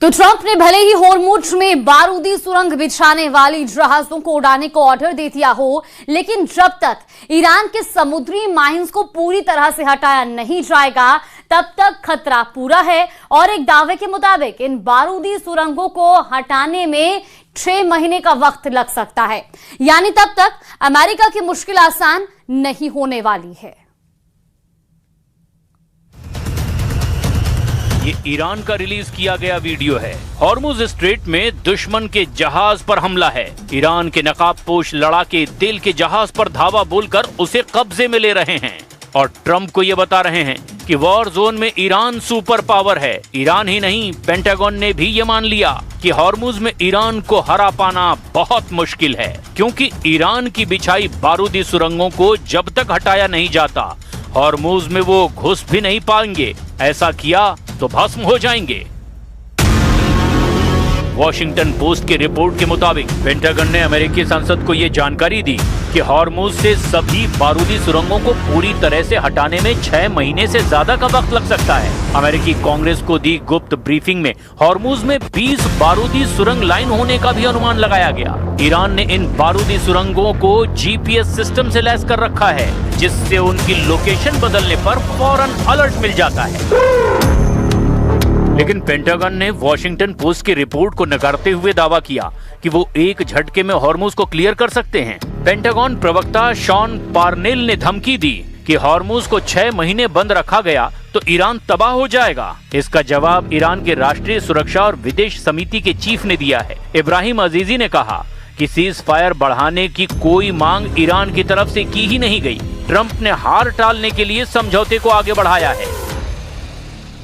तो ट्रंप ने भले ही होर्मुज में बारूदी सुरंग बिछाने वाली जहाजों को उड़ाने को ऑर्डर दे दिया हो, लेकिन जब तक ईरान के समुद्री माइंस को पूरी तरह से हटाया नहीं जाएगा तब तक खतरा पूरा है। और एक दावे के मुताबिक इन बारूदी सुरंगों को हटाने में 6 महीने का वक्त लग सकता है, यानी तब तक अमेरिका की मुश्किल आसान नहीं होने वाली है। ये ईरान का रिलीज किया गया वीडियो है। हॉर्मुज स्ट्रेट में दुश्मन के जहाज पर हमला है। ईरान के नकाबपोश लड़ाके तेल के जहाज पर धावा बोलकर उसे कब्जे में ले रहे हैं और ट्रंप को ये बता रहे हैं कि वॉर जोन में ईरान सुपर पावर है। ईरान ही नहीं, पेंटागन ने भी ये मान लिया कि हॉर्मुज में ईरान को हरा पाना बहुत मुश्किल है, क्योंकि ईरान की बिछाई बारूदी सुरंगों को जब तक हटाया नहीं जाता हॉर्मुज में वो घुस भी नहीं पाएंगे। ऐसा किया तो भस्म हो जाएंगे। वॉशिंगटन पोस्ट की रिपोर्ट के मुताबिक पेंटागन ने अमेरिकी संसद को यह जानकारी दी कि हॉर्मुज से सभी बारूदी सुरंगों को पूरी तरह से हटाने में 6 महीने से ज्यादा का वक्त लग सकता है। अमेरिकी कांग्रेस को दी गुप्त ब्रीफिंग में हॉर्मुज में 20 बारूदी सुरंग लाइन होने का भी अनुमान लगाया गया। ईरान ने इन बारूदी सुरंगों को जीपीएस सिस्टम से लैस कर रखा है, जिससे उनकी लोकेशन बदलने पर फौरन अलर्ट मिल जाता है। लेकिन पेंटागन ने वॉशिंगटन पोस्ट की रिपोर्ट को नकारते हुए दावा किया कि वो एक झटके में हॉर्मुज को क्लियर कर सकते हैं। पेंटागन प्रवक्ता शॉन पार्नेल ने धमकी दी कि हॉर्मुज को 6 महीने बंद रखा गया तो ईरान तबाह हो जाएगा। इसका जवाब ईरान के राष्ट्रीय सुरक्षा और विदेश समिति के चीफ ने दिया है। इब्राहिम अजीजी ने कहा कि सीज फायर बढ़ाने की कोई मांग ईरान की तरफ से की ही नहीं गई। ट्रंप ने हार टालने के लिए समझौते को आगे बढ़ाया है।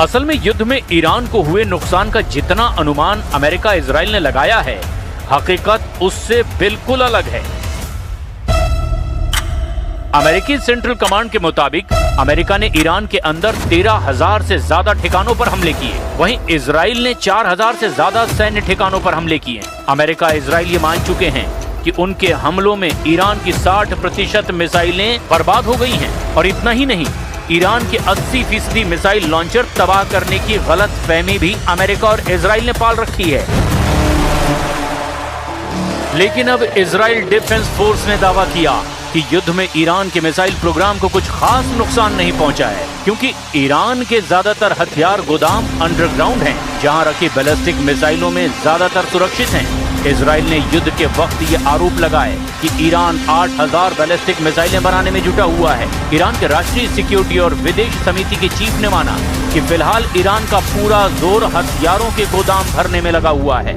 असल में युद्ध में ईरान को हुए नुकसान का जितना अनुमान अमेरिका इजराइल ने लगाया है, हकीकत उससे बिल्कुल अलग है। अमेरिकी सेंट्रल कमांड के मुताबिक अमेरिका ने ईरान के अंदर 13,000 से ज्यादा ठिकानों पर हमले किए। वहीं इजराइल ने 4,000 से ज्यादा सैन्य ठिकानों पर हमले किए। अमेरिका इजराइल ये मान चुके हैं कि उनके हमलों में ईरान की 60% मिसाइलें बर्बाद हो गई हैं। और इतना ही नहीं, ईरान के 80% मिसाइल लॉन्चर तबाह करने की गलत फहमी भी अमेरिका और इजराइल ने पाल रखी है। लेकिन अब इजराइल डिफेंस फोर्स ने दावा किया कि युद्ध में ईरान के मिसाइल प्रोग्राम को कुछ खास नुकसान नहीं पहुंचा है, क्योंकि ईरान के ज्यादातर हथियार गोदाम अंडरग्राउंड हैं, जहां रखी बैलिस्टिक मिसाइलों में ज्यादातर सुरक्षित हैं। इजराइल ने युद्ध के वक्त ये आरोप लगाए कि ईरान 8,000 बैलिस्टिक मिसाइलें बनाने में जुटा हुआ है। ईरान के राष्ट्रीय सिक्योरिटी और विदेश समिति के चीफ ने माना कि फिलहाल ईरान का पूरा जोर हथियारों के गोदाम भरने में लगा हुआ है।